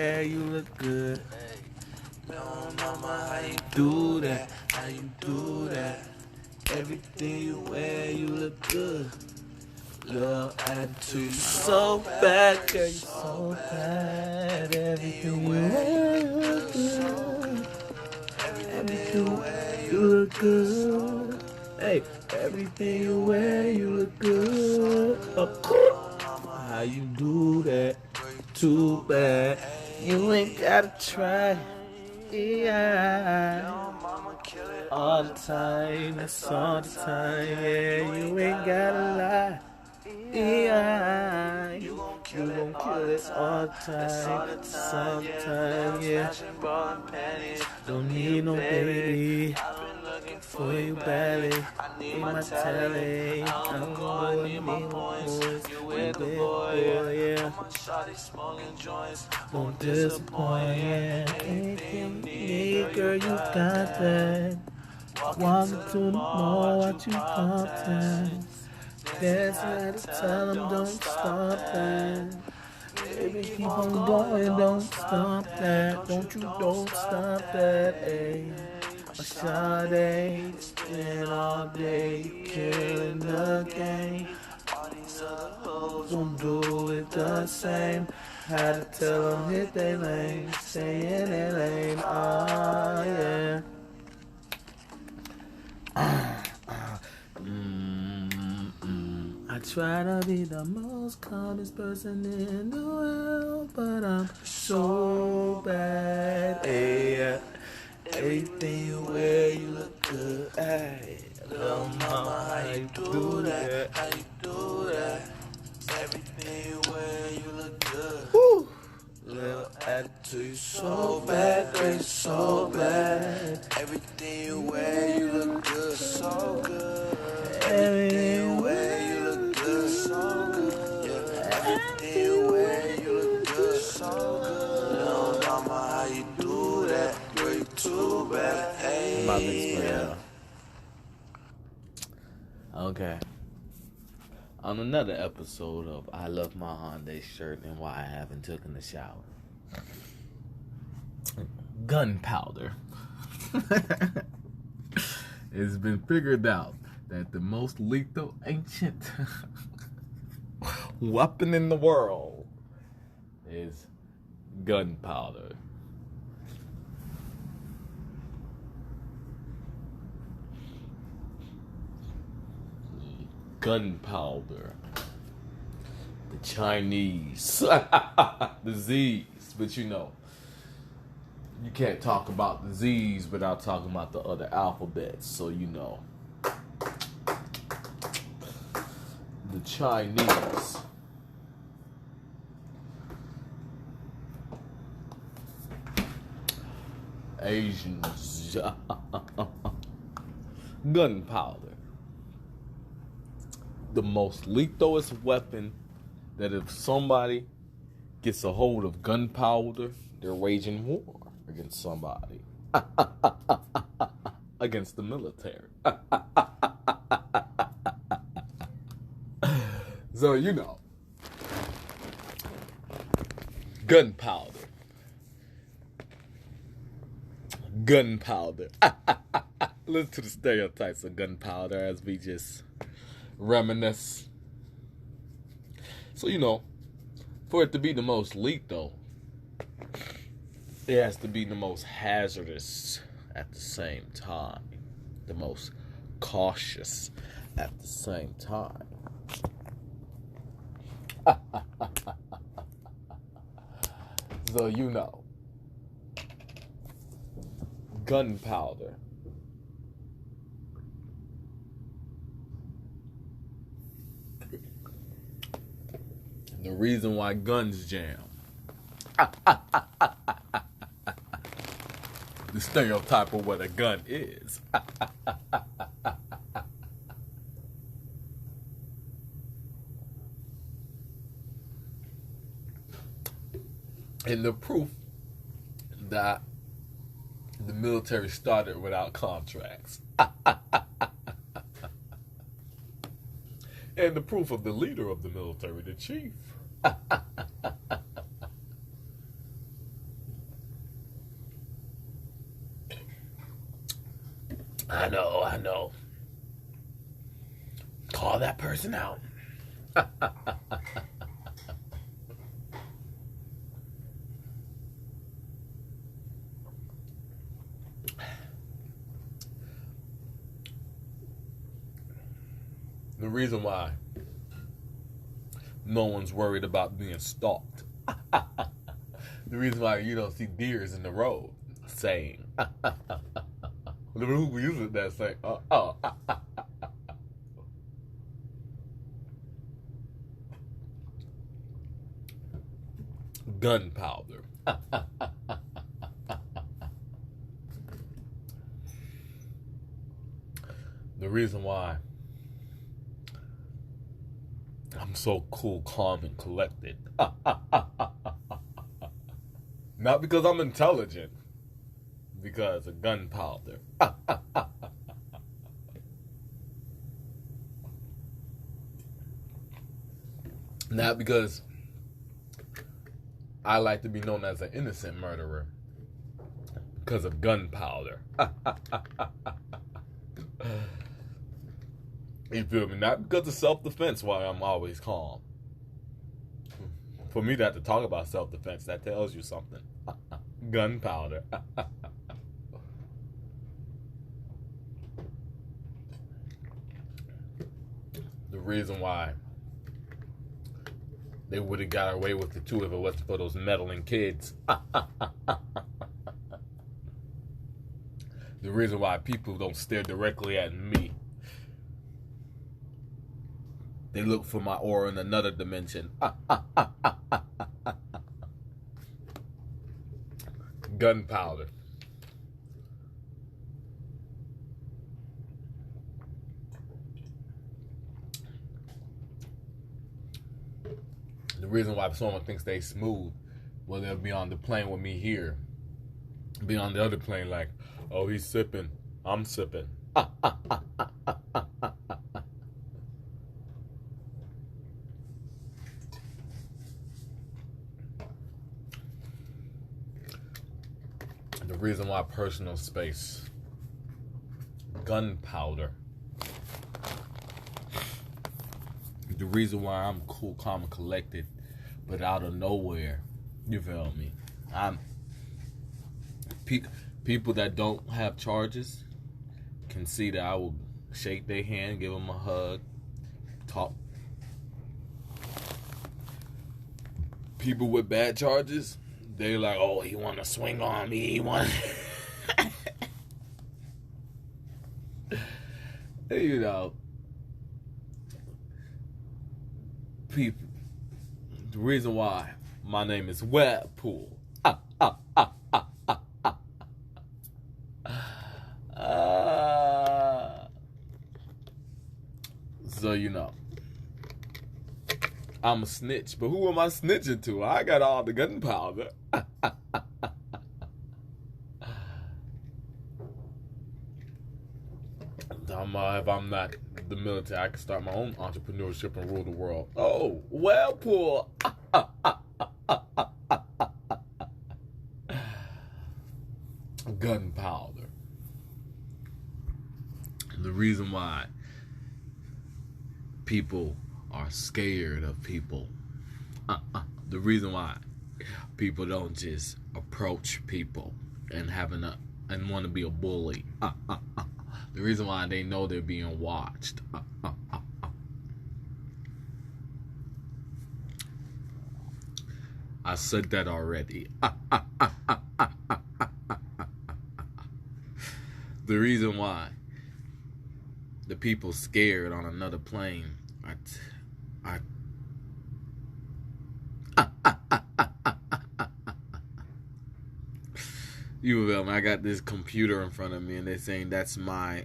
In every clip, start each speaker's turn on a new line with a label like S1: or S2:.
S1: wear, you look good. No, mama, how you do that? How you do that? Everything you wear, you look good. Little attitude, so bad, girl, you so bad. Everything you wear, you look good. Everything you wear, you look good. Hey, everything you wear, you look good. How you do that? Too bad. You ain't gotta try. Yeah. All the time, it's all the time. Yeah, you ain't gotta lie. Yeah, you gon' kill it all the time. It's all the time, yeah. Don't need no baby. For you badly, need my telly. I'm gonna need my boys. You with the boy, yeah. Won't disappoint, yeah. Anything you need, girl, you got that. Want to know what you content. That's how to tell them don't stop that. Baby, keep on going, don't stop that. Don't stop that, ayy. A Sade, spin all day, you killing the game. All these other hoes won't do it the same. Had to tell them hit they lane, stay in their lane, oh yeah. I try to be the most calmest person in the world, but I'm so bad. Hey, everything you wear, you look good. Hey, little mama, how you do that? How you do that? Everything you wear, you look good. Woo. Little attitude, so bad, girl, you so bad. Everything you wear, you look good, so good. Everything you wear, you look good, so good. Yeah, everything you wear, you look good, so good. Little mama, how you do that? Girl, you too bad. Hey, yeah. Okay. On another episode of I Love My Hyundai Shirt and Why I Haven't Taken a Shower. Gunpowder. It's been figured out that the most lethal ancient weapon in the world is gunpowder. Gunpowder. The Chinese disease, but you know, you can't talk about disease without talking about the other alphabets, so you know. The Chinese. Asians. Gunpowder. The most lethalest weapon that if somebody gets a hold of gunpowder, they're waging war against somebody. Against the military. So, you know. Gunpowder. Gunpowder. Listen to the stereotypes of gunpowder as we just reminisce. So, you know, for it to be the most lethal, it has to be the most hazardous at the same time. The most cautious at the same time. So, you know, gunpowder. The reason why guns jam. The stereotype of what a gun is. And the proof that the military started without contracts. And the proof of the leader of the military, the chief. I know. Call that person out. The reason why no one's worried about being stalked. The reason why you don't see deers in the road saying, who uses that saying, gunpowder. The reason why I'm so cool, calm, and collected. Not because I'm intelligent, because of gunpowder. Not because I like to be known as an innocent murderer, because of gunpowder. You feel me? Not because of self-defense why I'm always calm. For me to have to talk about self-defense, that tells you something. Gunpowder. The reason why they would have got away with it too if it wasn't for those meddling kids. The reason why people don't stare directly at me. They look for my aura in another dimension. Gunpowder. The reason why someone thinks they smooth, well, they'll be on the plane with me here. Be on the other plane like, oh, he's sipping. I'm sipping. The reason why personal space, gunpowder. The reason why I'm cool, calm, and collected, but out of nowhere, you feel me? People that don't have charges can see that I will shake their hand, give them a hug, talk. People with bad charges, they like, oh, he want to swing on me. He want, you know, people. The reason why my name is Webpoolz. So you know, I'm a snitch, but who am I snitching to? I got all the gunpowder. If I'm not the military, I can start my own entrepreneurship and rule the world. Oh, Webpoolz. Gunpowder. The reason why people are scared of people. The reason why people don't just approach people and want to be a bully. The reason why they know they're being watched. I said that already. The reason why the people scared on another plane. You feel me? I got this computer in front of me and they're saying that's my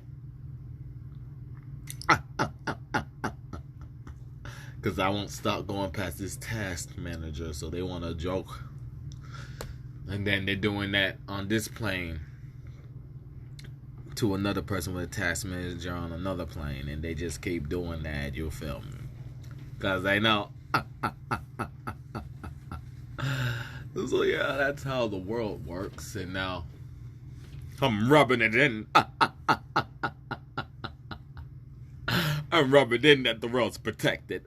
S1: because I won't stop going past this task manager, so they want to joke. And then they're doing that on this plane to another person with a task manager on another plane, and they just keep doing that. You feel me? Because they know. So yeah, that's how the world works, and now I'm rubbing it in. I'm rubbing in that the world's protected.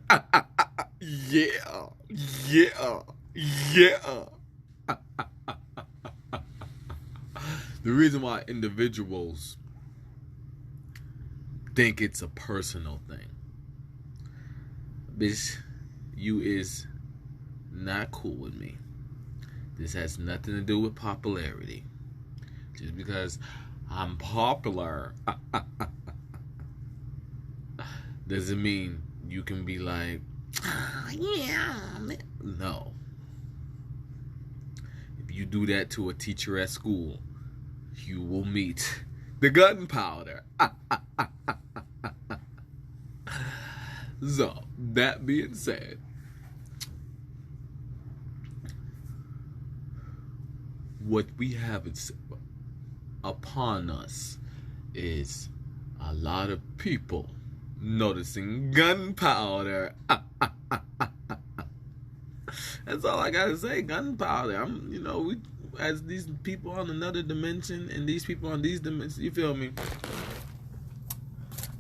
S1: Yeah, yeah, yeah. The reason why individuals think it's a personal thing, bitch, you is not cool with me. This has nothing to do with popularity. Just because I'm popular doesn't mean you can be like, yeah. No. If you do that to a teacher at school, you will meet the gunpowder. So, that being said, what we have upon us is a lot of people noticing gunpowder. That's all I gotta say. Gunpowder. We as these people on another dimension and these people on these dimensions. You feel me?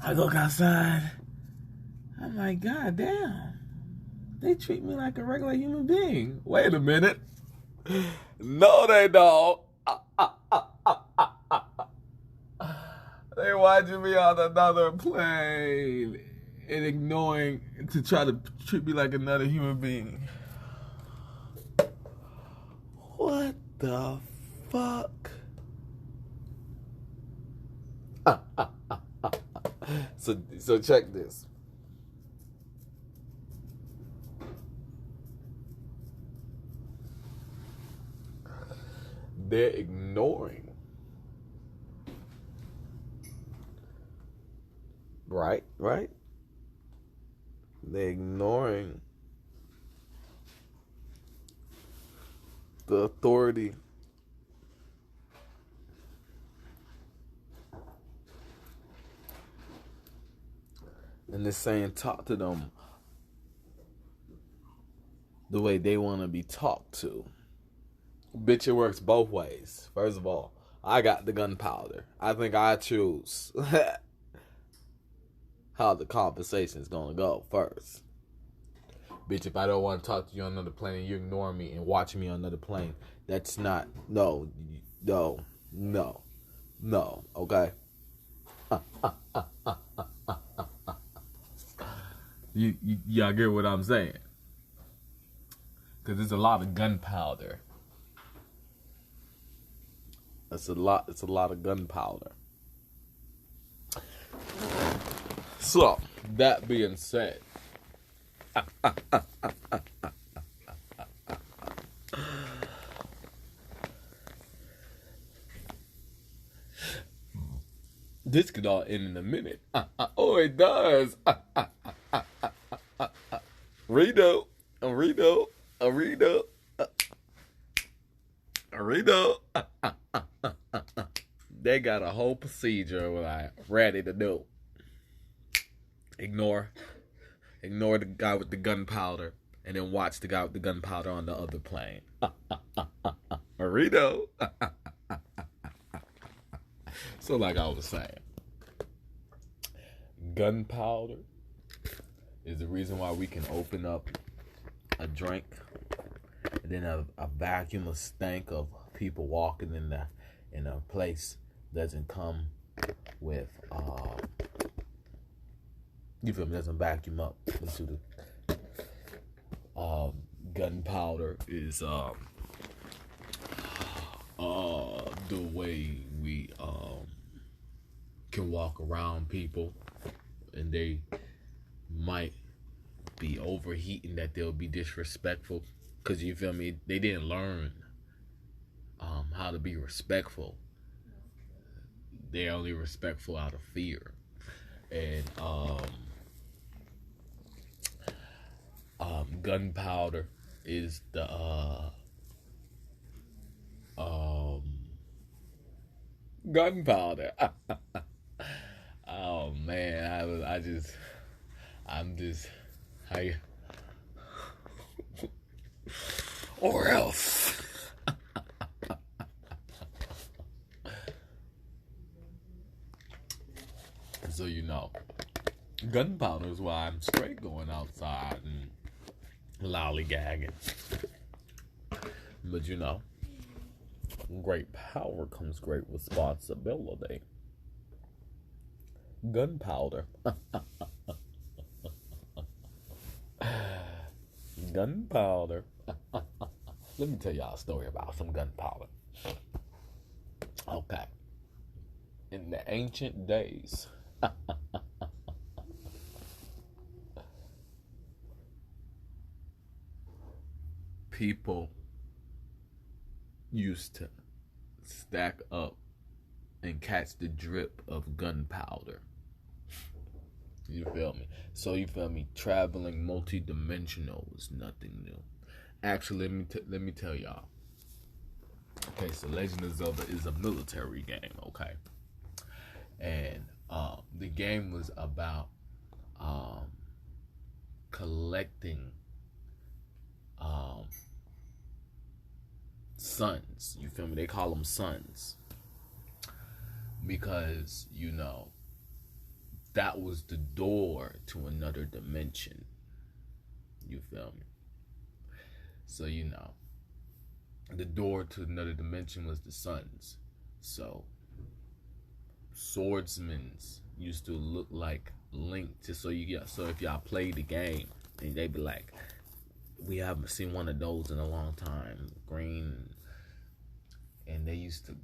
S1: I look outside. I'm like, God damn. They treat me like a regular human being. Wait a minute. No, they don't. They watching me on another plane and ignoring to try to treat me like another human being. What the fuck? So check this. They're ignoring. Right? They're ignoring the authority and they're saying talk to them the way they want to be talked to. Bitch, it works both ways. First of all, I got the gunpowder. I think I choose how the conversation is going to go first. Bitch, if I don't want to talk to you on another plane and you ignore me and watch me on another plane, that's not, no, okay? Y'all get what I'm saying? Because there's a lot of gunpowder. It's a lot of gunpowder. So, that being said, this could all end in a minute. Oh, it does. Rito. They got a whole procedure like ready to do. Ignore the guy with the gunpowder, and then watch the guy with the gunpowder on the other plane. Rito. So like I was saying, gunpowder is the reason why we can open up a drink and then a vacuum of stank of people walking in a place doesn't come with you feel me, doesn't vacuum up into the gunpowder is the way we can walk around people and they might be overheating, that they'll be disrespectful because you feel me, they didn't learn how to be respectful. They're only respectful out of fear. And gunpowder is the gunpowder. Oh man, I'm just how or else. So you know, Gunpowder is why I'm straight going outside and lollygagging. But you know, great power comes great responsibility. Gunpowder. Gunpowder. Let me tell y'all a story about some gunpowder. Okay. In the ancient days, people used to stack up and catch the drip of gunpowder. You feel me? So you feel me? Traveling multi-dimensional is nothing new. Actually, let me tell y'all. Okay, so Legend of Zelda is a military game. Okay, and the game was about collecting suns. You feel me? They call them suns because you know that was the door to another dimension. You feel me? So you know, the door to another dimension was the suns. So swordsmen used to look like Link. So if y'all played the game, and they be like, we haven't seen one of those in a long time. Green, and they used to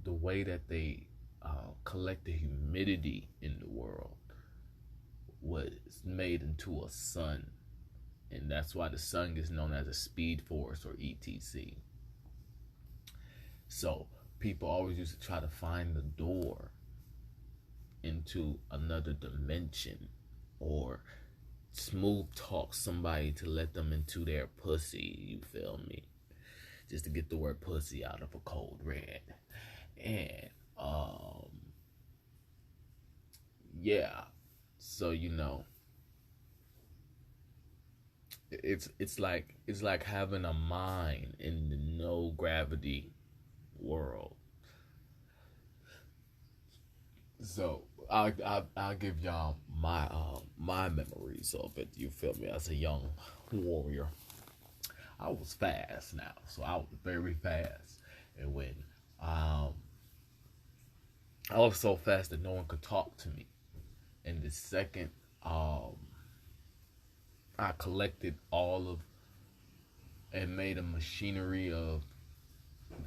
S1: the way that they collect the humidity in the world was made into a sun. And that's why the sun is known as a speed force or ETC. So people always used to try to find the door into another dimension or smooth talk somebody to let them into their pussy, you feel me? Just to get the word pussy out of a cold red. And yeah. So you know, it's like having a mind in the no gravity world. So I'll give y'all my memories of it. You feel me? As a young warrior, I was fast now, so I was very fast, and when I was so fast that no one could talk to me. And the second I collected all of and made a machinery of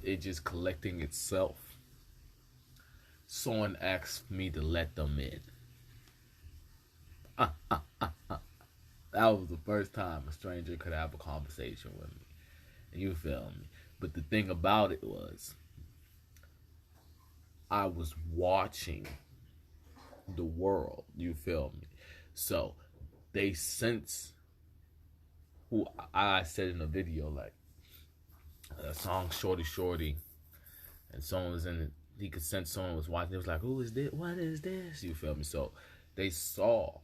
S1: it just collecting itself, someone asked me to let them in. That was the first time a stranger could have a conversation with me. You feel me? But the thing about it was, I was watching the world. You feel me? So they sense who I said in a video, like a song Shorty Shorty, and someone was in it. He could sense someone was watching. It was like, who is this? What is this? You feel me? So they saw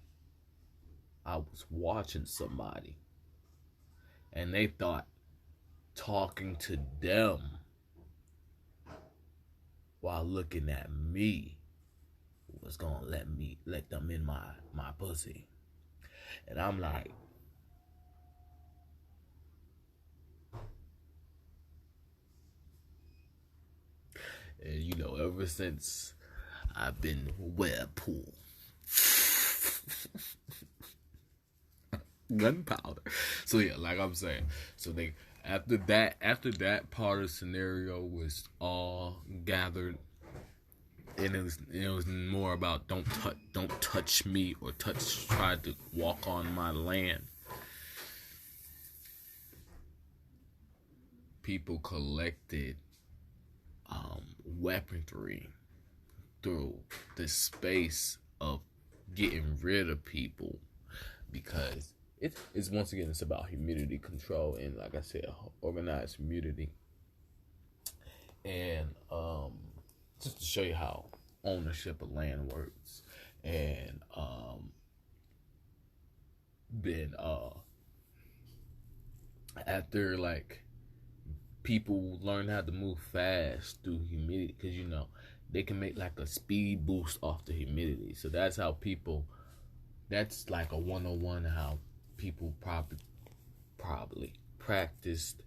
S1: I was watching somebody, and they thought talking to them while looking at me was gonna let them in my pussy. And I'm like, and you know, ever since I've been Webpoolz. Gunpowder. So yeah, like I'm saying, so they after that part of the scenario was all gathered, and it was more about don't touch me or try to walk on my land. People collected weaponry through the space of getting rid of people, because it's once again, it's about humidity control and, like I said, organized community. And just to show you how ownership of land works. And then after, like, people learn how to move fast through humidity, because you know they can make like a speed boost off the humidity. So that's how people. That's like a 101 how people probably practiced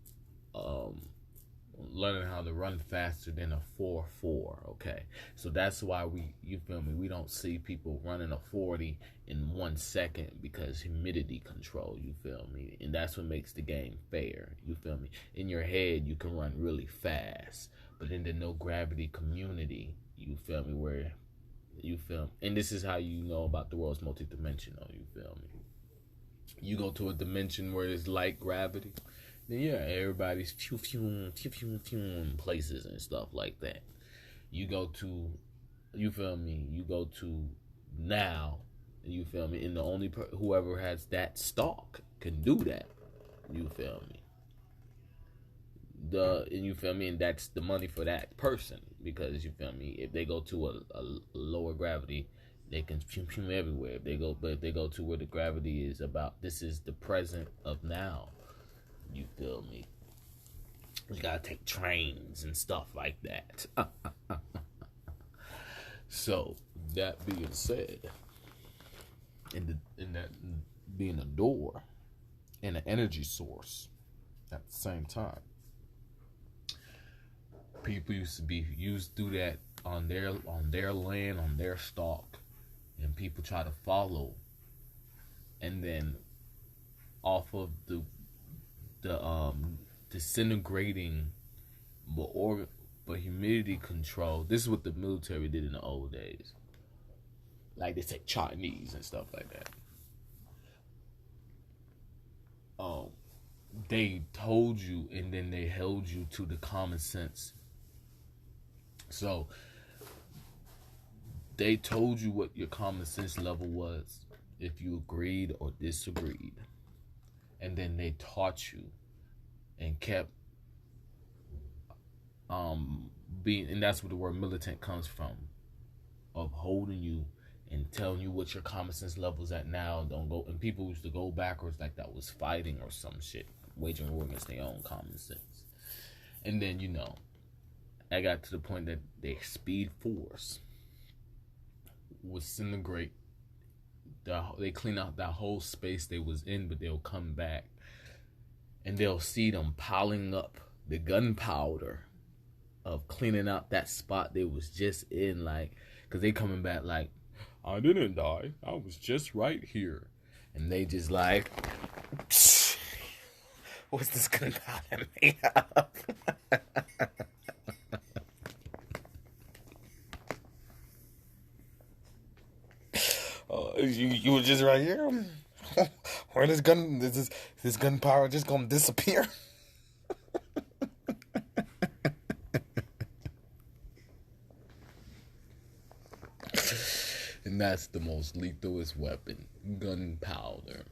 S1: learning how to run faster than a 4.4. Okay, so that's why you feel me, we don't see people running a 40 in 1 second, because humidity control, you feel me, and that's what makes the game fair, you feel me. In your head you can run really fast, but in the no gravity community, you feel me, where you feel, and this is how you know about the world's multidimensional, you feel me. You go to a dimension where there's light gravity, then yeah, everybody's places and stuff like that. You go to, you feel me, you go to now, you feel me, and the only whoever has that stock can do that, you feel me. And you feel me, and that's the money for that person, because you feel me, if they go to a lower gravity, they can everywhere. If they go to where the gravity is about, this is the present of now, you feel me. You gotta take trains and stuff like that. So that being said, in that being a door and an energy source at the same time, people used to do that on their land, on their stock, and people try to follow, and then off of the disintegrating but humidity control. This is what the military did in the old days. Like they take Chinese and stuff like that. They told you, and then they held you to the common sense. So they told you what your common sense level was, if you agreed or disagreed. And then they taught you and kept being, and that's where the word militant comes from, of holding you and telling you what your common sense level's at now. Don't go, and people used to go backwards like that was fighting or some shit, waging war against their own common sense. And then, you know, I got to the point that their speed force would disintegrate. They clean out that whole space they was in, but they'll come back and they'll see them piling up the gunpowder of cleaning out that spot they was just in, like, because they coming back like, I didn't die, I was just right here. And they just like, what's this gunpowder made of? You were just right here. Where this gunpowder just gonna disappear? And that's the most lethalest weapon, gunpowder.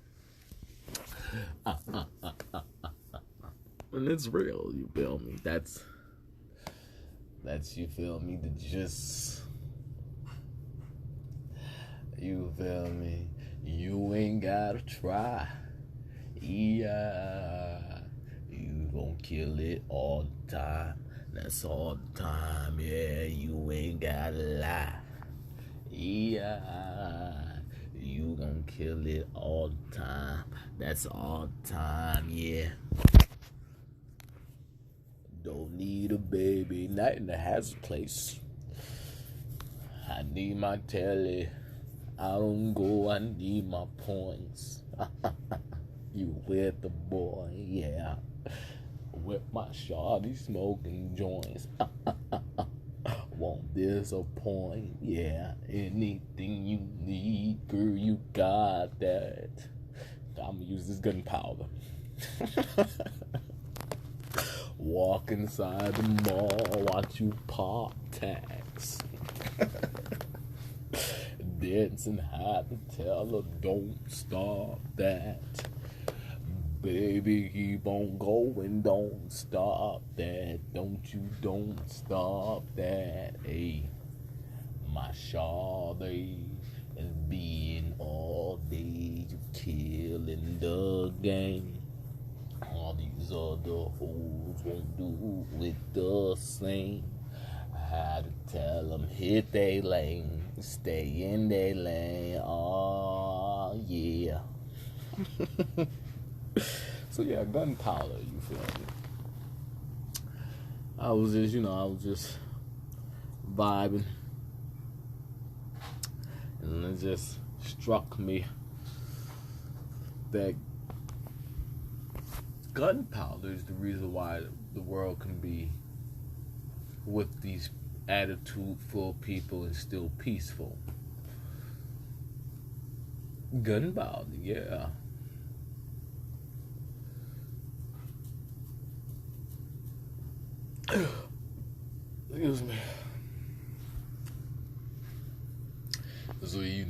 S1: And it's real, you feel me? That's you feel me, to just, you feel me, you ain't gotta try. Yeah, you gon' kill it all the time. That's all the time. Yeah, you ain't gotta lie. Yeah, you gon' kill it all the time. That's all the time. Yeah. Don't need a baby, not in the hazard place. I need my telly. I don't go, I need my points. You with the boy, yeah. With my shawty smoking joints. Won't disappoint, yeah. Anything you need, girl, you got that. I'ma use this gunpowder. Walk inside the mall, watch you pop tags. Dancing hard to tell her don't stop that. Baby, keep on going, don't stop that. Don't stop that. Hey, my shawty is being all day, you killing the game. All these other hoes won't do it the same. had to tell them hit they lane, stay in they lane. Oh yeah. So yeah, gunpowder. You feel me? I was just vibing, and it just struck me that gunpowder is the reason why the world can be with these attitudeful people and still peaceful. Gunpowder, yeah. Excuse me. So you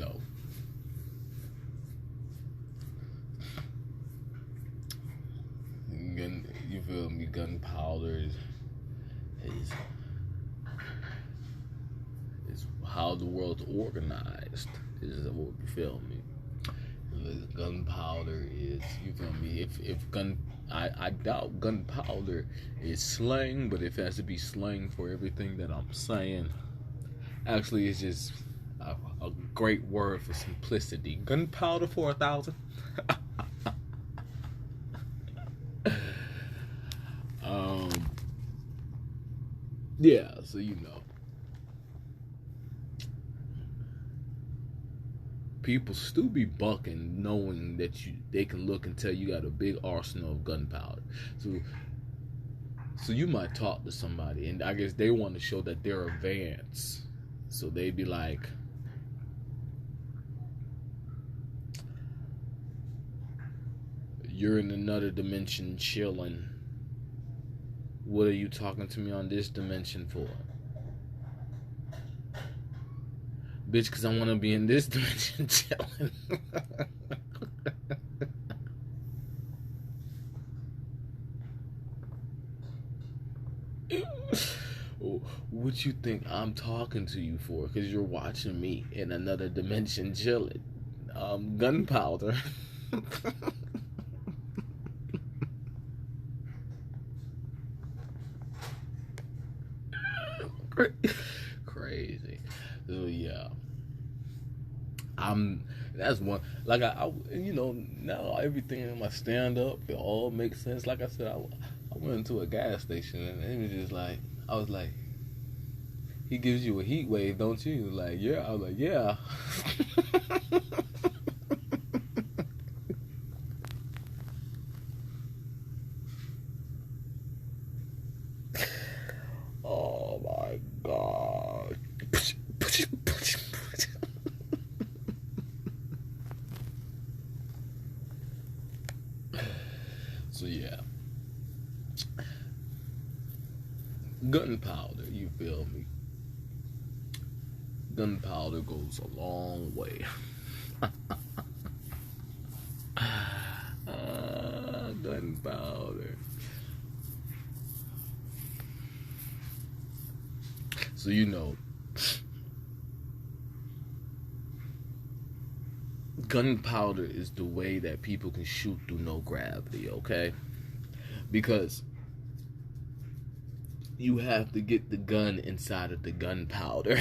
S1: feel me? Gunpowder is how the world's organized. Is what you feel me? Gunpowder is, you feel me? I doubt gunpowder is slang, but if it has to be slang for everything that I'm saying, actually, it's just a great word for simplicity. Gunpowder for 1,000. Yeah, so people still be bucking, knowing that they can look and tell you got a big arsenal of gunpowder. So you might talk to somebody, and I guess they want to show that they're advanced. So they be like, "You're in another dimension, chilling. What are you talking to me on this dimension for?" Bitch, because I want to be in this dimension chilling. What you think I'm talking to you for? Because you're watching me in another dimension chilling. Gunpowder. Crazy. So yeah, that's one. Like I now everything in my stand up, it all makes sense. Like I said, I went into a gas station and it was just like, I was like, he gives you a heat wave, don't you? Like, yeah. I was like, yeah. Oh my God. So yeah, gunpowder, you feel me? Gunpowder goes a long way. Gunpowder. So gunpowder is the way that people can shoot through no gravity, okay? Because you have to get the gun inside of the gunpowder.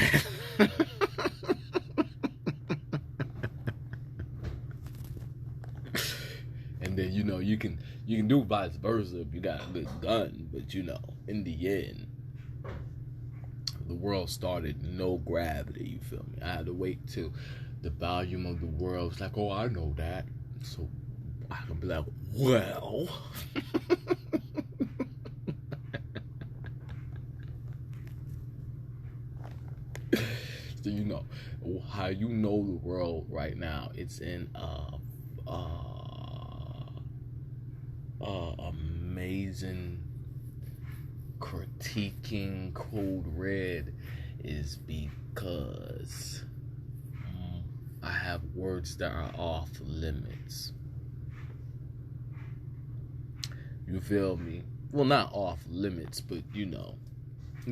S1: And then you can do vice versa if you got a good gun, but in the end, the world started no gravity, you feel me? I had to wait till the volume of the world was like, oh, I know that. So I can be like, well. So how the world right now, it's in amazing critiquing code red is because I have words that are off limits. You feel me? Well, not off limits, but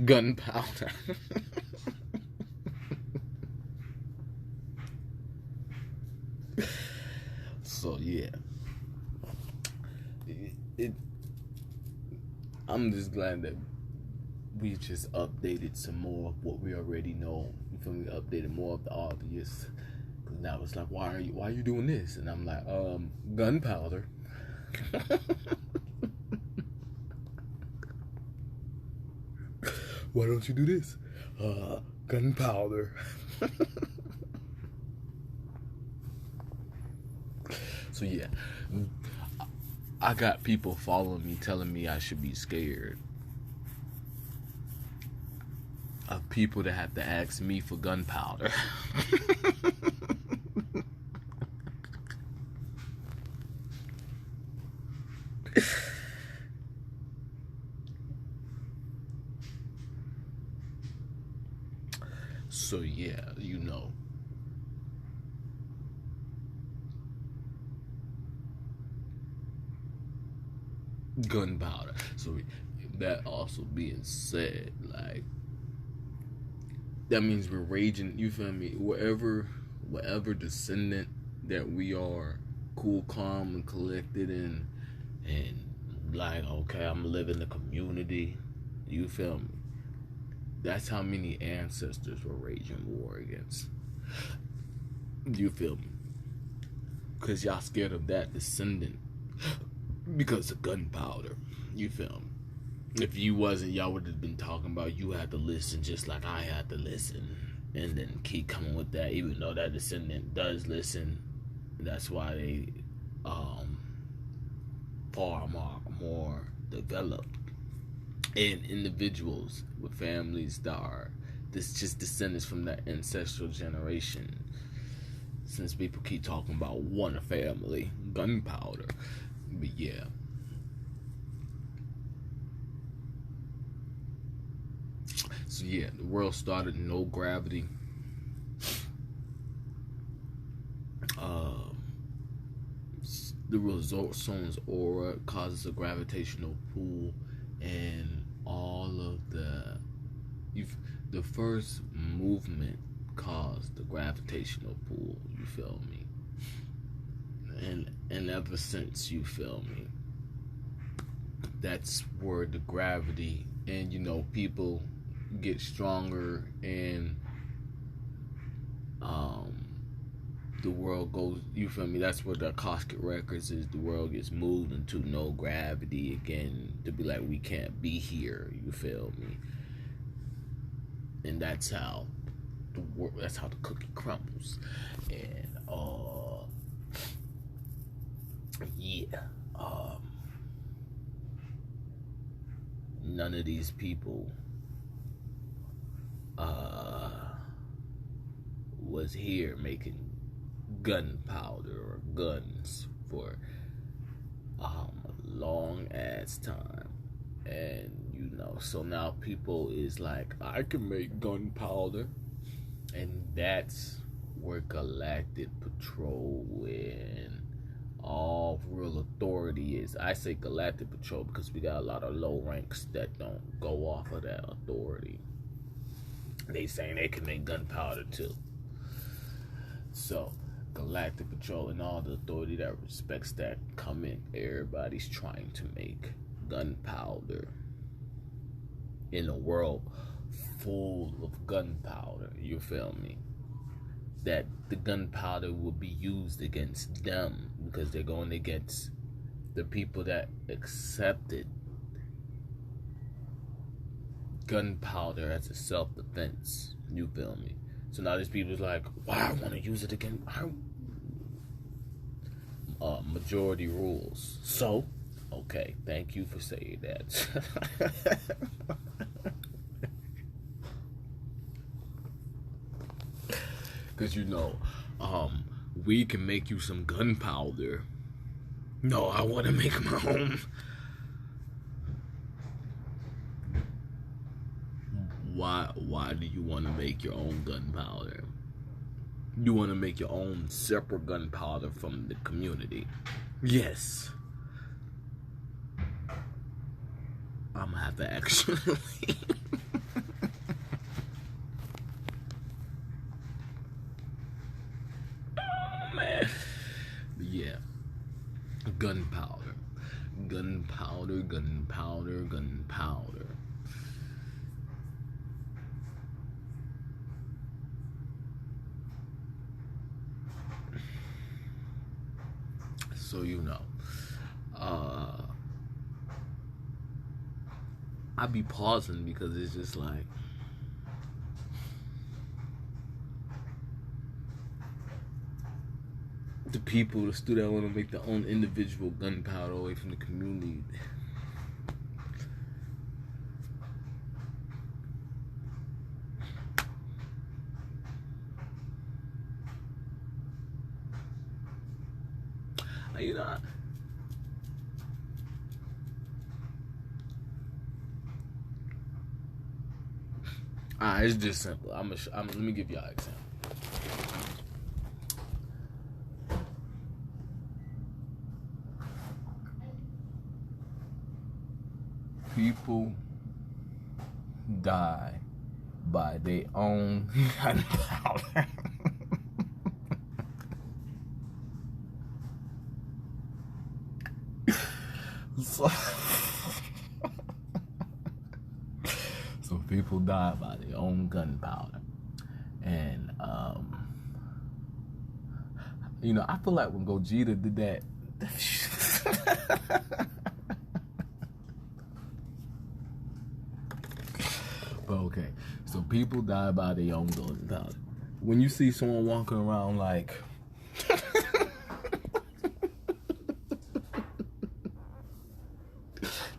S1: gunpowder. So yeah, I'm just glad that we just updated some more of what we already know. You feel me? Updated more of the obvious. Cause now it's like, why are you doing this? And I'm like, gunpowder. Why don't you do this? Gunpowder. So yeah, I got people following me telling me I should be scared of people that have to ask me for gunpowder. So yeah, you know. Gunpowder. So that also being said, like, that means we're raging, you feel me? Whatever descendant that we are, cool, calm, and collected, and like, okay, I'm living in the community, you feel me? That's how many ancestors were raging war against. You feel me? Because y'all scared of that descendant because of gunpowder. You feel me? If you wasn't, y'all would have been talking about you had to listen just like I had to listen. And then keep coming with that, even though that descendant does listen. That's why they far more developed. And individuals with families that are just descendants from that ancestral generation. Since people keep talking about one family, gunpowder. But yeah. So yeah, the world started no gravity. The result zone's aura causes a gravitational pull, and all of the first movement caused the gravitational pull. You feel me? And ever since, you feel me, that's where the gravity and, you know, people get stronger, and the world goes, you feel me, that's where the Akashic Records is. The world gets moved into no gravity again, to be like, we can't be here, you feel me? And that's how the cookie crumbles. And yeah, none of these people was here making gunpowder or guns for a long ass time. And you know, so now people is like, I can make gunpowder. And that's where Galactic Patrol and all real authority is. I say Galactic Patrol because we got a lot of low ranks that don't go off of that authority. They saying they can make gunpowder too. So Galactic Patrol and all the authority that respects that come in. Everybody's trying to make gunpowder in a world full of gunpowder. You feel me? That the gunpowder will be used against them because they're going against the people that accepted gunpowder as a self-defense. You feel me? So now these people's like, why I want to use it again? Majority rules. So, okay, thank you for saying that. Because, you know, we can make you some gunpowder. No, I want to make my own. Why do you want to make your own gunpowder? You want to make your own separate gunpowder from the community? Yes. I'm gonna have to actually. Oh man. But yeah. Gunpowder. So, I be pausing because it's just like, the people, the students that want to make their own individual gunpowder away from the community. It's just simple. Let me give y'all an example. People die by their own gunpowder. So people die by their own gunpowder. And, I feel like when Gogeta did that, but okay, so people die by their own gunpowder. When you see someone walking around like,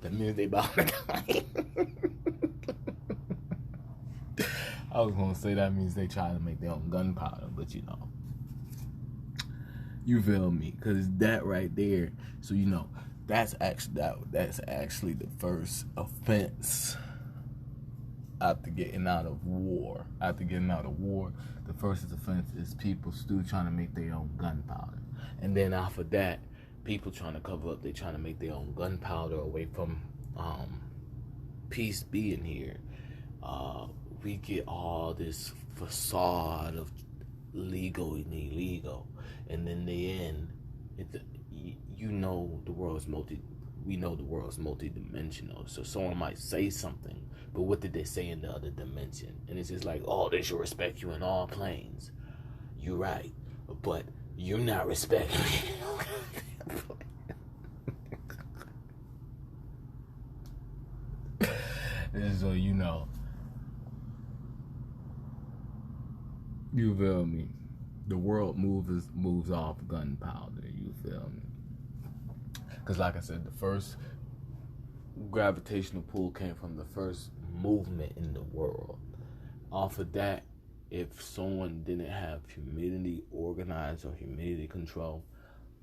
S1: that means they about to die. I was gonna say that means they try to make their own gunpowder, but you feel me? Cause that right there. So that's actually the first offense after getting out of war. The first offense is people still trying to make their own gunpowder, and then after that, people trying to cover up. They trying to make their own gunpowder away from peace being here. We get all this facade of legal and illegal, and then the end, the world's we know the world's multi-dimensional. So someone might say something, but what did they say in the other dimension? And it's just like, oh, they should respect you in all planes. You're right, but you're not respecting me. And so you feel me? The world moves off gunpowder. You feel me? Because like I said, the first gravitational pull came from the first movement in the world. Off of that, if someone didn't have humidity organized or humidity control,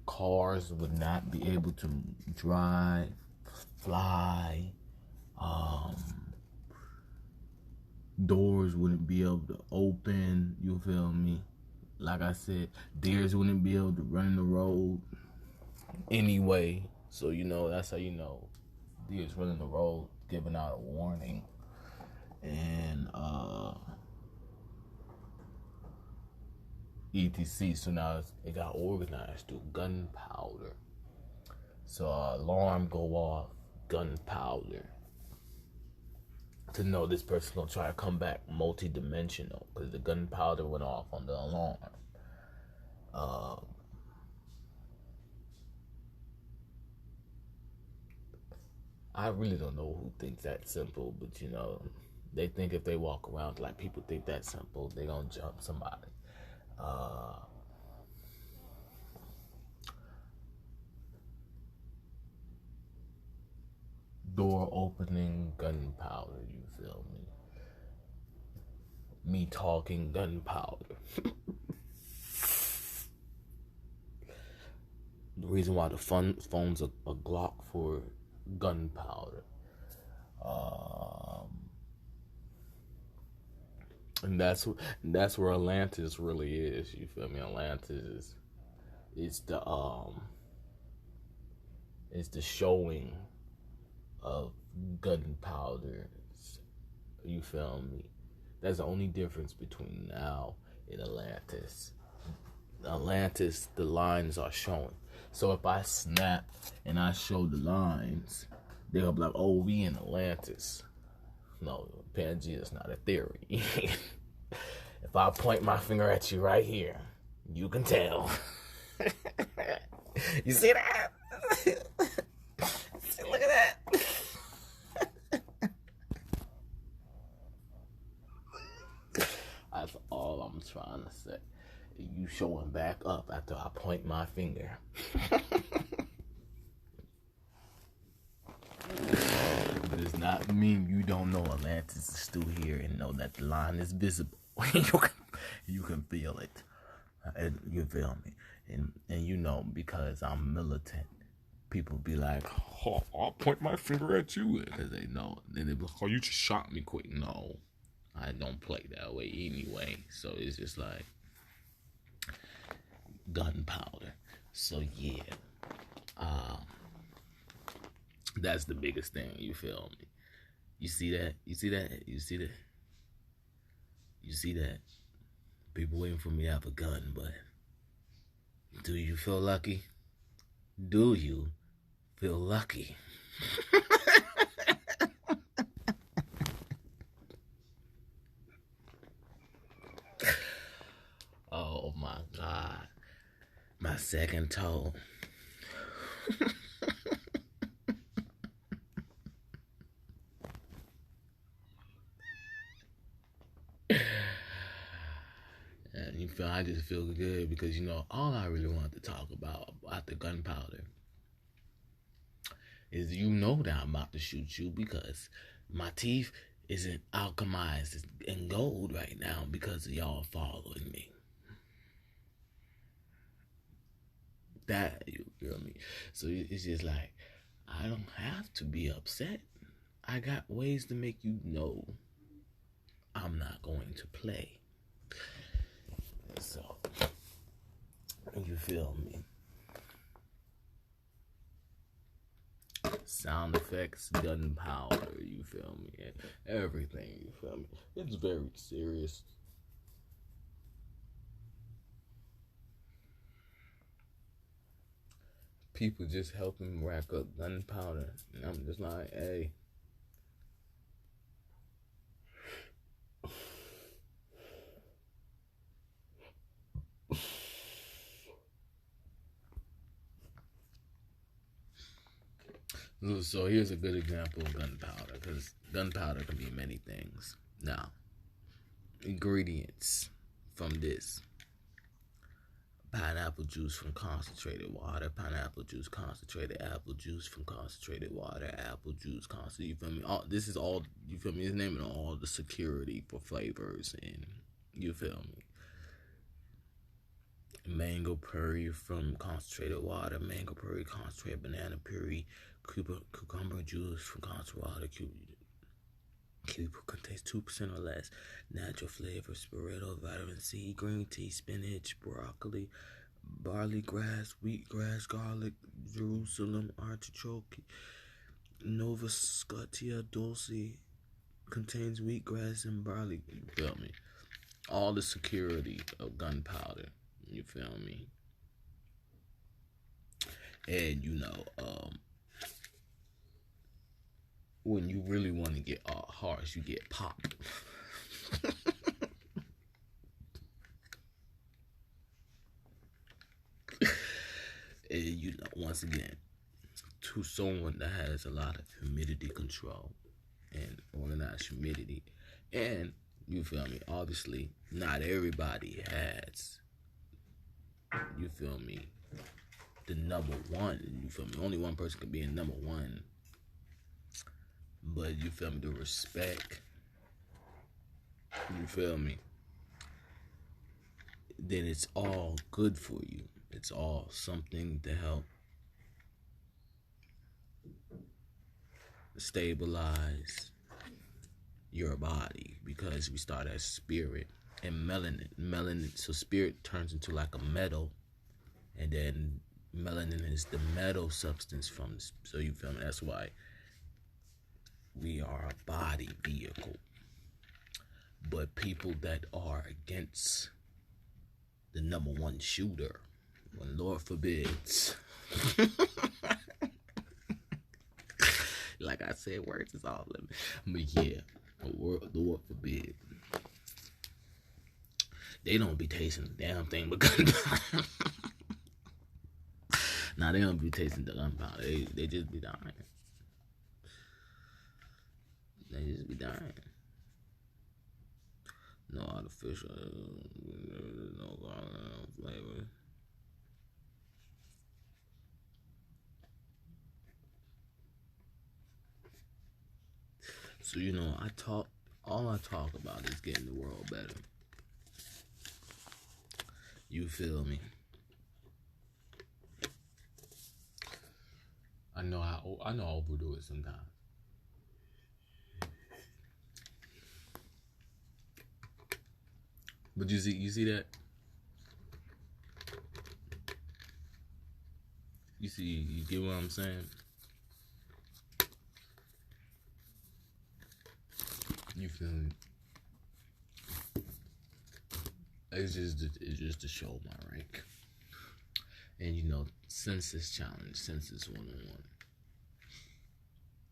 S1: cars would not be able to drive, fly, doors wouldn't be able to open, you feel me? Like I said, deers wouldn't be able to run the road anyway. So, that's how deers running the road, giving out a warning. And, etc. So now it got organized through gunpowder. So alarm go off, gunpowder. To know this person gonna try to come back multi-dimensional because the gunpowder went off on the alarm. I really don't know who thinks that simple, but they think if they walk around like people think that simple, they gonna jump somebody. Door opening, gunpowder, you feel me? Me talking, gunpowder. The reason why the phone's a Glock for gunpowder. And that's where Atlantis really is, you feel me? Atlantis is the showing of gunpowder, you feel me? That's the only difference between now and Atlantis. Atlantis, the lines are showing. So if I snap and I show the lines, they'll be like, oh, we in Atlantis. No, Pangea is not a theory. If I point my finger at you right here, you can tell. You see that? See, look at that. That's all I'm trying to say. You showing back up after I point my finger. But it's not mean you don't know Atlantis is still here and know that the line is visible. you can feel it. And you feel me? And you know, because I'm militant, people be like, oh, I'll point my finger at you. Because they know. Then they be like, oh, you just shot me quick. No, I don't play that way anyway. So it's just like gunpowder. So yeah. That's the biggest thing, you feel me? You see that? You see that? You see that? You see that? People waiting for me to have a gun, but do you feel lucky? Do you feel lucky? Oh my God. My second toe. And you feel, I just feel good because, you know, all I really wanted to talk about the gunpowder is, you know, that I'm about to shoot you because my teeth isn't alchemized in gold right now because of y'all following me. That, you feel me? So it's just like, I don't have to be upset. I got ways to make you know I'm not going to play. So, you feel me? Sound effects, gunpowder, you feel me? Everything, you feel me? It's very serious. People just helping rack up gunpowder. And I'm just like, hey. So here's a good example of gunpowder, because gunpowder can be many things. Now, ingredients from this: pineapple juice from concentrated water, pineapple juice concentrated, apple juice from concentrated water, apple juice concentrated. You feel me? All this is all, you feel me? It's naming all the security for flavors, and you feel me? Mango puree from concentrated water, mango puree concentrated, banana puree, cucumber juice from concentrated water. Cucumber contains 2% or less natural flavor, spirito, vitamin C, green tea, spinach, broccoli, barley grass, wheatgrass, garlic, Jerusalem artichoke, Nova Scotia dulce, contains wheatgrass and barley. You feel me? All the security of gunpowder. You feel me? And you know, when you really want to get harsh, you get popped. And you know, once again, to someone that has a lot of humidity control and organized humidity, and you feel me? Obviously, not everybody has. You feel me? The number one. You feel me? Only one person can be in number one. But you feel me? The respect. You feel me? Then it's all good for you. It's all something to help stabilize your body, because we start as spirit and melanin. So spirit turns into like a metal, and then melanin is the metal substance from. So you feel me? That's why we are a body vehicle. But people that are against the number one shooter, when Lord forbids, like I said, words is all limit. But yeah, Lord forbid, they don't be tasting the damn thing but gunpowder. Nah, they don't be tasting the gunpowder. They just be dying. They just be dying. No artificial, no flavor. So all I talk about is getting the world better. You feel me? I know I overdo it sometimes. But you see that? You get what I'm saying? You feel me? It's just to show my rank. And census challenge, census 101.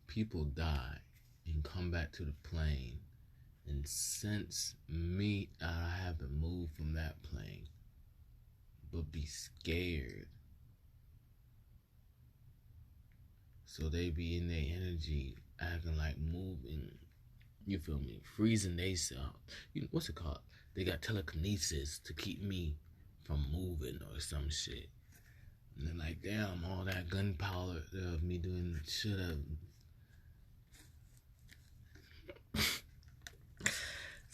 S1: People die and come back to the plane, and since me, I haven't moved from that plane, but be scared. So they be in their energy, acting like moving. You feel me? Freezing theyself. What's it called? They got telekinesis to keep me from moving or some shit. And they're like, damn, all that gunpowder of me doing should have.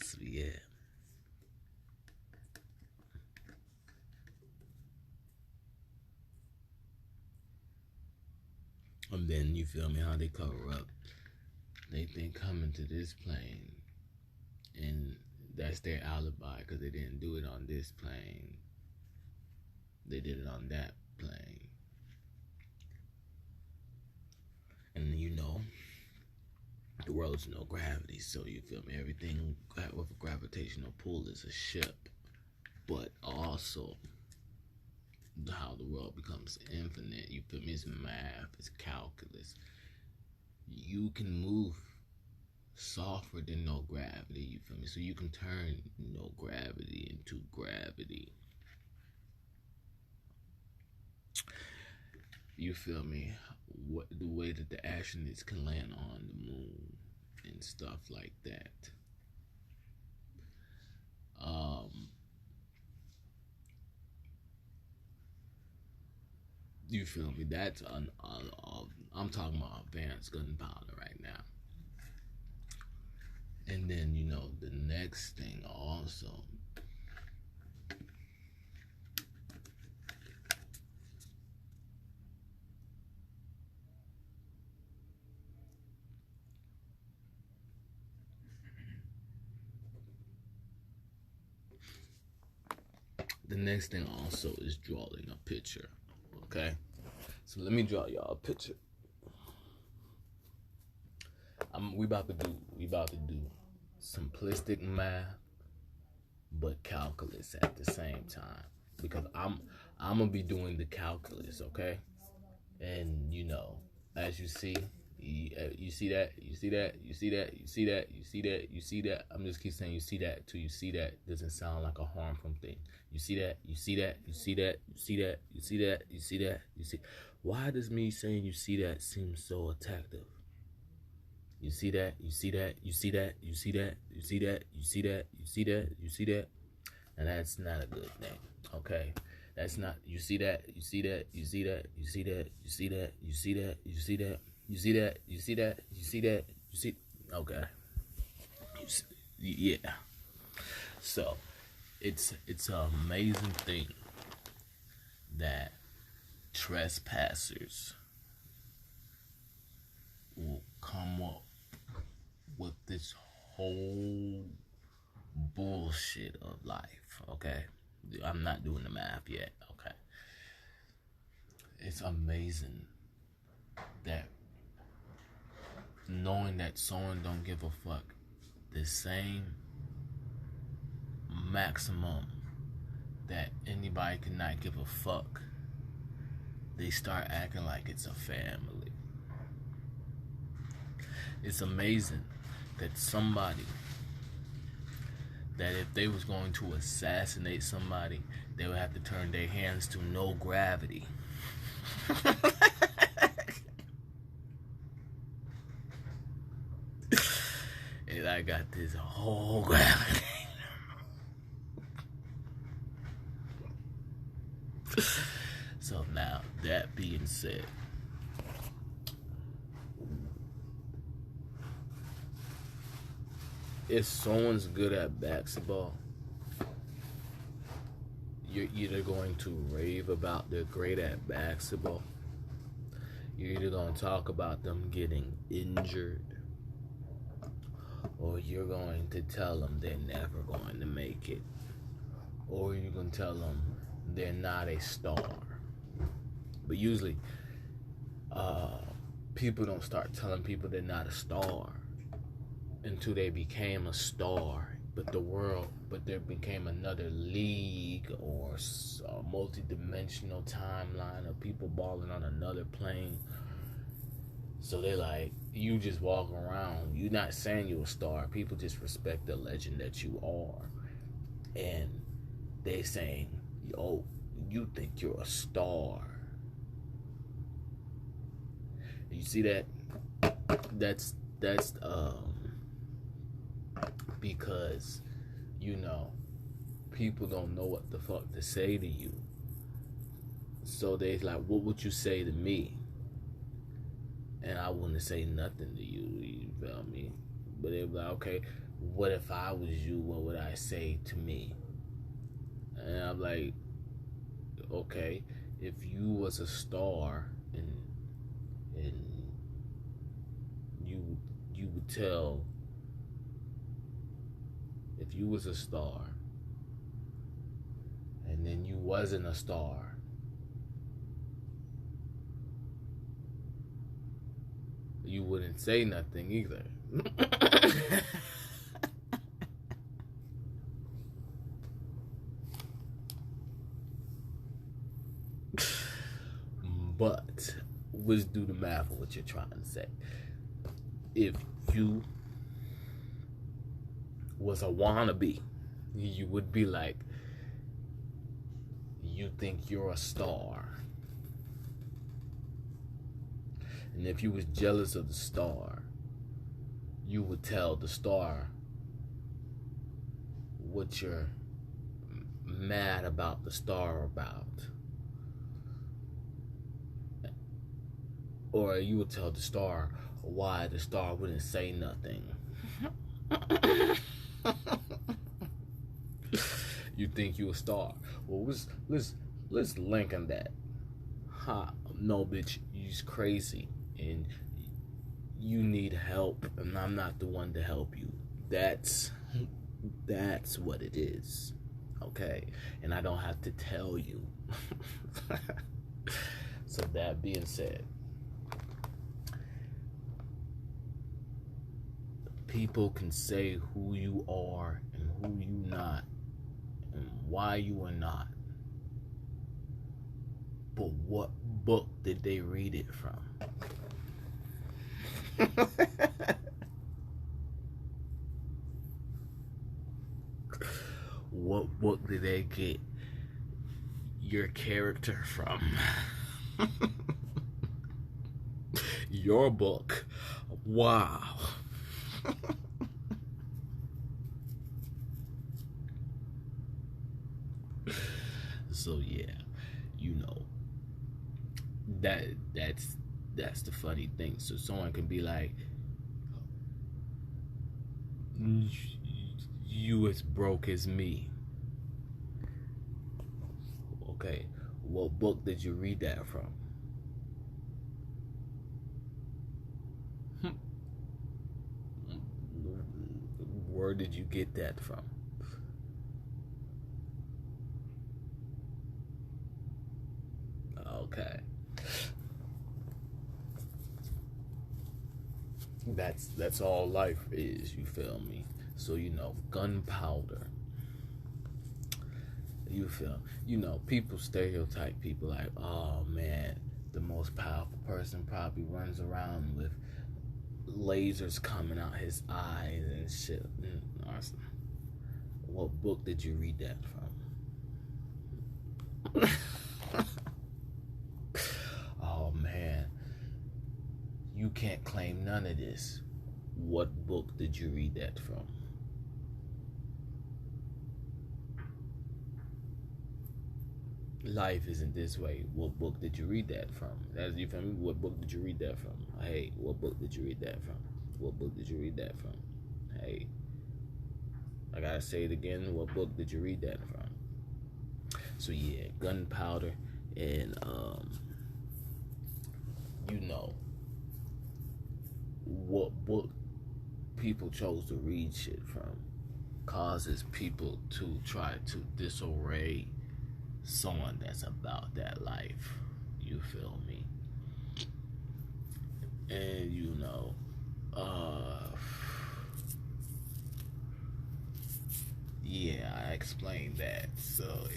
S1: So yeah. And then you feel me? How they cover up. They think coming to this plane, and that's their alibi because they didn't do it on this plane. They did it on that plane. And the world's no gravity, so you feel me? Everything with a gravitational pull is a ship. But also, how the world becomes infinite, you feel me? It's math, it's calculus. You can move softer than no gravity, you feel me? So you can turn no gravity into gravity. You feel me? The way that the astronauts can land on the moon and stuff like that. You feel me? That's I'm talking about advanced gunpowder right now. And then the next thing also. The next thing also is drawing a picture. Okay? So let me draw y'all a picture. We about to do simplistic math, but calculus at the same time, because I'm gonna be doing the calculus, okay? And as you see, you see that. I'm just keep saying you see that till you see that doesn't sound like a harmful thing. You see that. Why does me saying you see that seem so attractive? You see that. And that's not a good thing, okay? That's not, you see that. Okay. Yeah. So, it's an amazing thing that trespassers will come up with this whole bullshit of life, okay? I'm not doing the math yet, okay? It's amazing that knowing that someone don't give a fuck, the same maximum that anybody cannot give a fuck, they start acting like it's a family. It's amazing that somebody, that if they was going to assassinate somebody, they would have to turn their hands to no gravity. And I got this whole graphic. So now, that being said, if someone's good at basketball, you're either going to rave about they're great at basketball, you're either going to talk about them getting injured, or you're going to tell them they're never going to make it, or you're going to tell them they're not a star. But usually, people don't start telling people they're not a star until they became a star, but there became another league or a multi-dimensional timeline of people balling on another plane. So they like, you just walk around, you're not saying you're a star, people just respect the legend that you are. And they saying, yo, you think you're a star. You see that? That's because, people don't know what the fuck to say to you. So they like, what would you say to me? And I wouldn't say nothing to you, you feel me? But they'd be like, okay, what if I was you? What would I say to me? And I'm like, okay, if you was a star and you would tell, if you was a star and then you wasn't a star, you wouldn't say nothing either. But let's do the math of what you're trying to say. If you was a wannabe, you would be like, you think you're a star. And if you was jealous of the star, you would tell the star what you're mad about the star about. Or you would tell the star why the star wouldn't say nothing. You think you a star. Well, let's link on that. No, bitch, you's crazy. And you need help. And I'm not the one to help you. That's what it is. Okay? And I don't have to tell you. So that being said, people can say who you are and who you not and why you are not. But what book did they read it from? What book did they get your character from? Your book. Wow. So yeah, that's the funny thing. So someone can be like, you as broke as me. Okay, what book did you read that from? Where did you get that from? Okay. That's all life is, you feel me? So, gunpowder. You feel, people stereotype people like, oh man, the most powerful person probably runs around with lasers coming out his eyes and shit. What book did you read that from? can't claim none of this. What book did you read that from? Life isn't this way. What book did you read that from? That's, you feel me? What book did you read that from? Hey, what book did you read that from? What book did you read that from? Hey, I gotta say it again. What book did you read that from? So yeah, gunpowder and you know what book people chose to read shit from causes people to try to disarray someone that's about that life. You feel me? And you know, yeah, I explained that. So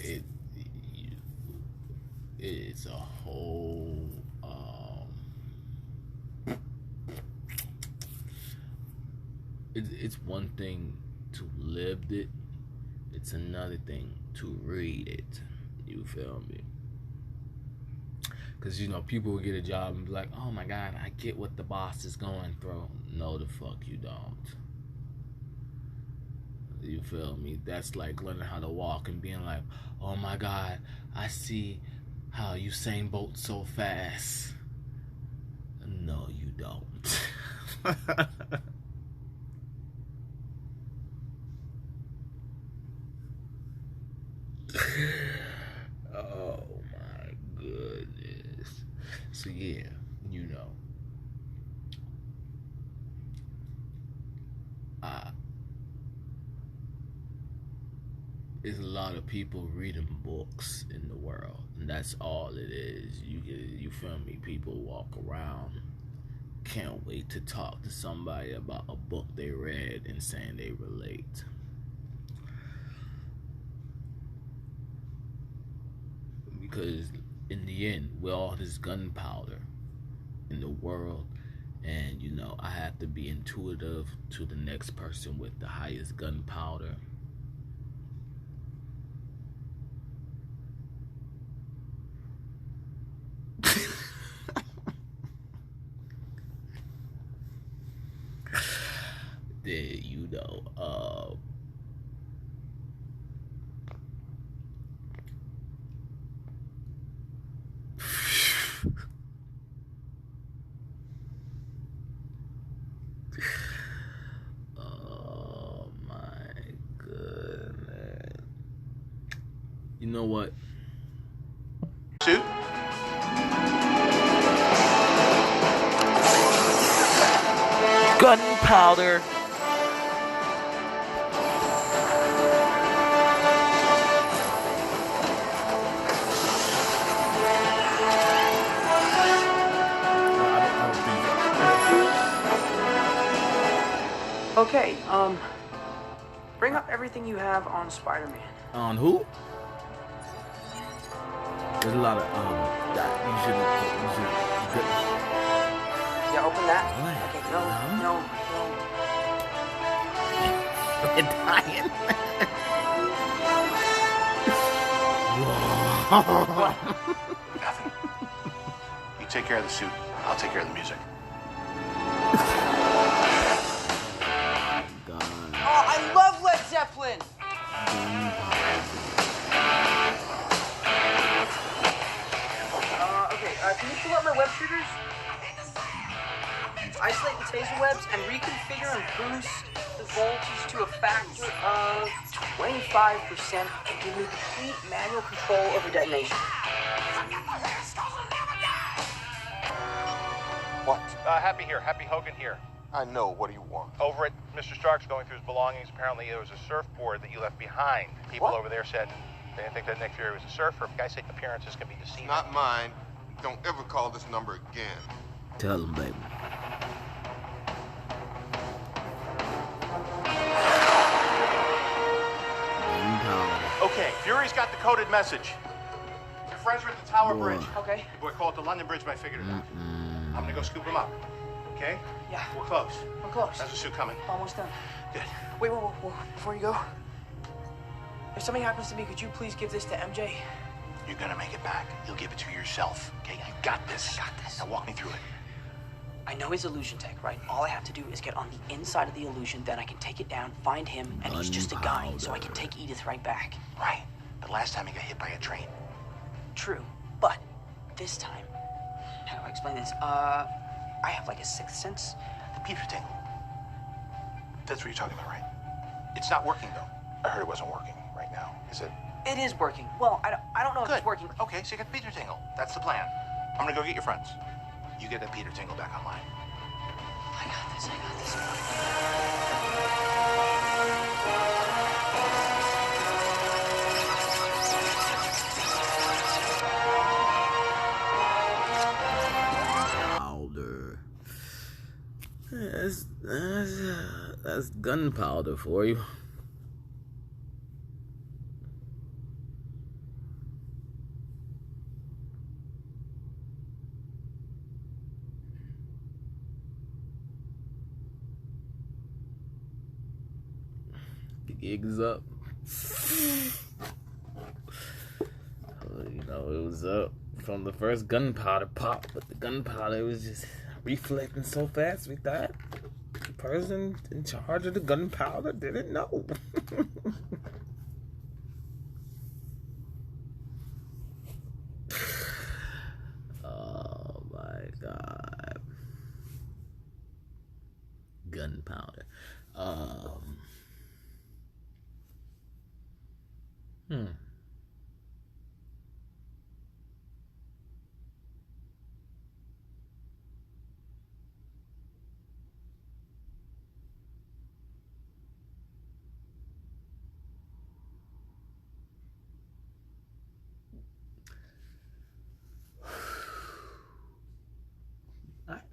S1: it's a whole it's one thing to live it, it's another thing to read it. You feel me? Because, you know, people will get a job and be like, oh my God, I get what the boss is going through. No, the fuck you don't. You feel me? That's like learning how to walk and being like, oh my God, I see how Usain Bolt so fast. No, you don't. Oh my goodness. So yeah, you know, there's a lot of people reading books in the world, and that's all it is. You feel me? People walk around, can't wait to talk to somebody about a book they read and saying they relate. Because in the end, we're all this gunpowder in the world, and you know, I have to be intuitive to the next person with the highest gunpowder. Then you know, oh my goodness. You know what?
S2: Suit?
S1: Gunpowder.
S3: Okay, bring up everything you have on Spider-Man.
S1: On who? There's a lot of that you should.
S3: Yeah, open that.
S1: What?
S3: Okay, no.
S1: We're dying.
S2: What? Nothing. You take care of the suit. I'll take care of the music.
S3: Oh, I love Led Zeppelin! Can you pull up my web shooters? Isolate the taser webs and reconfigure and boost the voltage to a factor of 25% to give me complete manual control over detonation.
S2: What?
S4: Happy here. Happy Hogan here.
S2: I know. What do you want?
S4: Over at Mr. Stark's going through his belongings. Apparently there was a surfboard that you left behind. People
S2: What?
S4: over there said they didn't think that Nick Fury was a surfer. Guys say appearances can be deceiving.
S2: Not mine. Don't ever call this number again.
S1: Tell him, baby.
S4: Okay, Fury's got the coded message. Your friends are at the Tower Bridge.
S3: Okay.
S4: Boy, call it the London Bridge, but I figured it out. I'm gonna go scoop him up. Okay?
S3: Yeah.
S4: We're close.
S3: I'm close.
S4: How's the suit coming?
S3: Almost done.
S4: Good.
S3: Wait, before you go, if something happens to me, could you please give this to MJ?
S4: You're gonna make it back. You'll give it to yourself. Okay? You got this.
S3: I got this.
S4: Now walk me through it.
S3: I know his illusion tech, right? All I have to do is get on the inside of the illusion, then I can take it down, find him, and he's just a guy, so I can take Edith right back.
S2: Right. But last time he got hit by a train.
S3: True, but this time, how do I explain this? I have like a sixth sense.
S2: The Peter tingle. That's what you're talking about, right? It's not working, though. I heard it wasn't working right now. Is it?
S3: It is working. Well, I don't know if it's working.
S2: Okay, so you got the Peter tingle. That's the plan. I'm gonna go get your friends. You get that Peter tingle back online.
S3: I got this.
S1: Powder. That's gunpowder for you. Gigs up. You know, it was up from the first gunpowder pop, but the gunpowder was just reflecting so fast we thought the person in charge of the gunpowder didn't know. Oh my God. Gunpowder.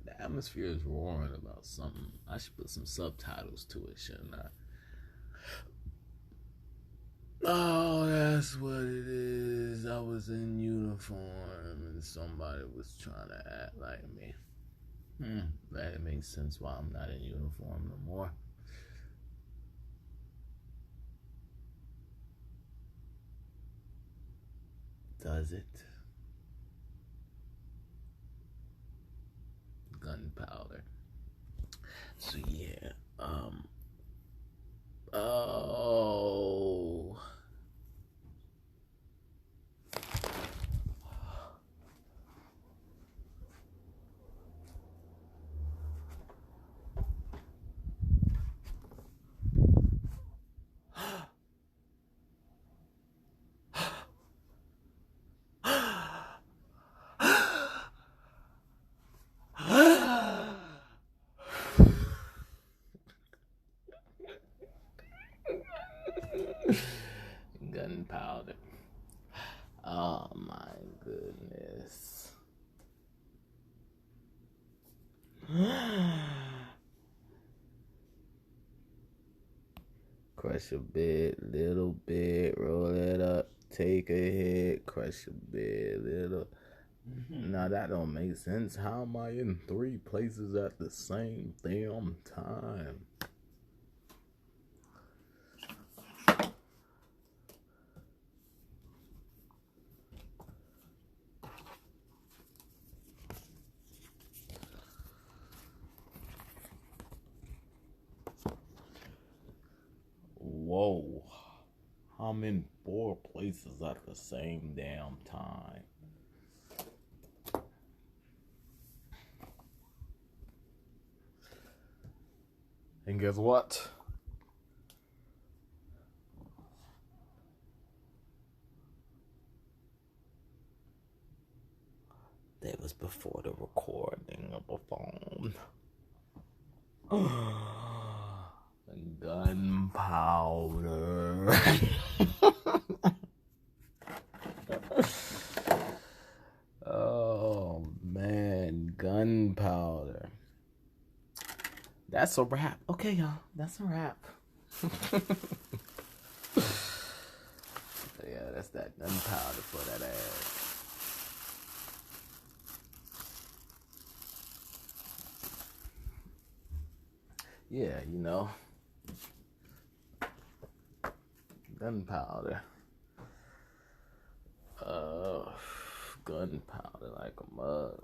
S1: The atmosphere is roaring about something. I should put some subtitles to it, shouldn't I? Oh, that's what it is. I was in uniform and somebody was trying to act like me. That makes sense why I'm not in uniform no more. Does it? Gunpowder. So yeah, oh. Gunpowder. Oh my goodness. Crush a bit, little bit, roll it up, take a hit, crush a bit, little. Now that don't make sense. How am I in 3 places at the same damn time? Whoa. I'm in 4 places at the same damn time. And guess what? That was before the recording of a phone. Gunpowder. Oh man, gunpowder. That's a wrap. Okay, y'all. That's a wrap. Yeah, that's that gunpowder for that ass. Yeah, you know. Gunpowder. Gunpowder like a mug.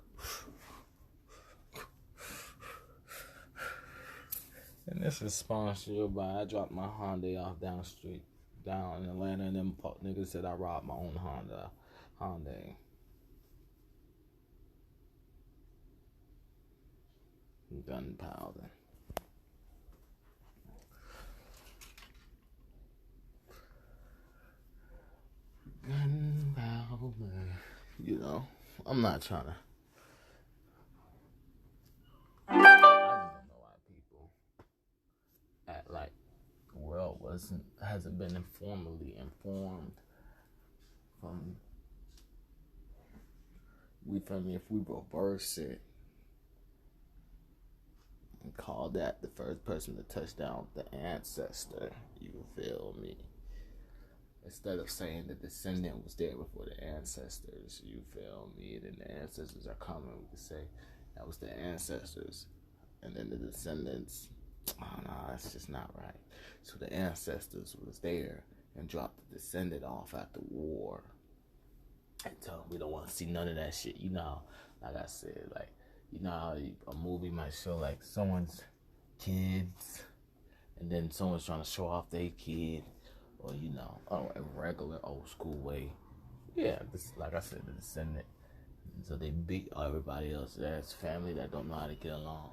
S1: And this is sponsored by, I dropped my Hyundai off down the street, down in Atlanta, and them niggas said I robbed my own Hyundai. Gunpowder. Gunpowder. You know, I'm not trying to. I just don't know why people act like the world hasn't been informally informed from. We feel me, if we reverse it and call that the first person to touch down the ancestor, you feel me? Instead of saying the descendant was there before the ancestors, you feel me? And then the ancestors are coming, we could say that was the ancestors. And then the descendants, oh no, that's just not right. So the ancestors was there and dropped the descendant off after war. And tell them we don't want to see none of that shit. You know, like I said, like, you know how a movie might show like someone's kids and then someone's trying to show off their kid, or you know, a regular old school way. Yeah, this, like I said, the descendant. So they beat everybody else. That's family that don't know how to get along.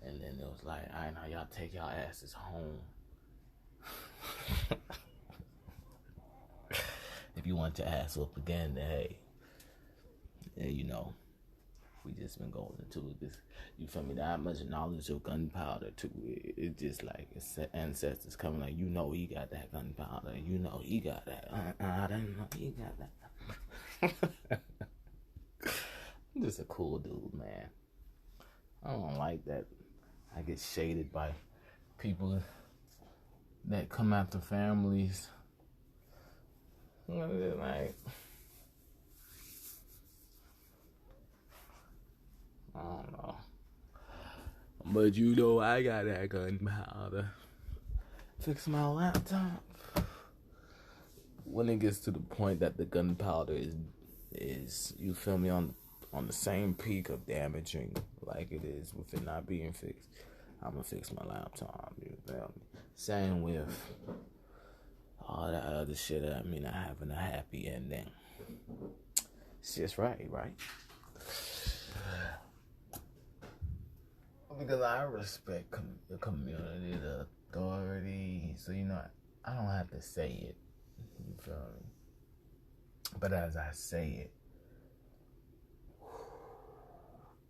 S1: And then it was like, all right, now y'all take y'all asses home. If you want your ass up again, then hey, yeah, you know, we just been going into this. You feel me? That much knowledge of gunpowder too. It's just like it's ancestors coming like, you know, he got that gunpowder. You know, he got that. I didn't know he got that. I'm just a cool dude, man. I don't like that. I get shaded by people that come after families. Like, I don't know. But you know I got that gunpowder. Fix my laptop. When it gets to the point that the gunpowder is you feel me, on the same peak of damaging like it is with it not being fixed, I'm gonna fix my laptop. You feel me? Same with all that other shit. I mean, not having a happy ending. It's just right? Because I respect the community, the authority. So, you know, I don't have to say it. You feel me? But as I say it,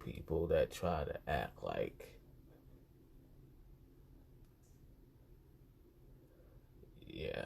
S1: people that try to act like, yeah,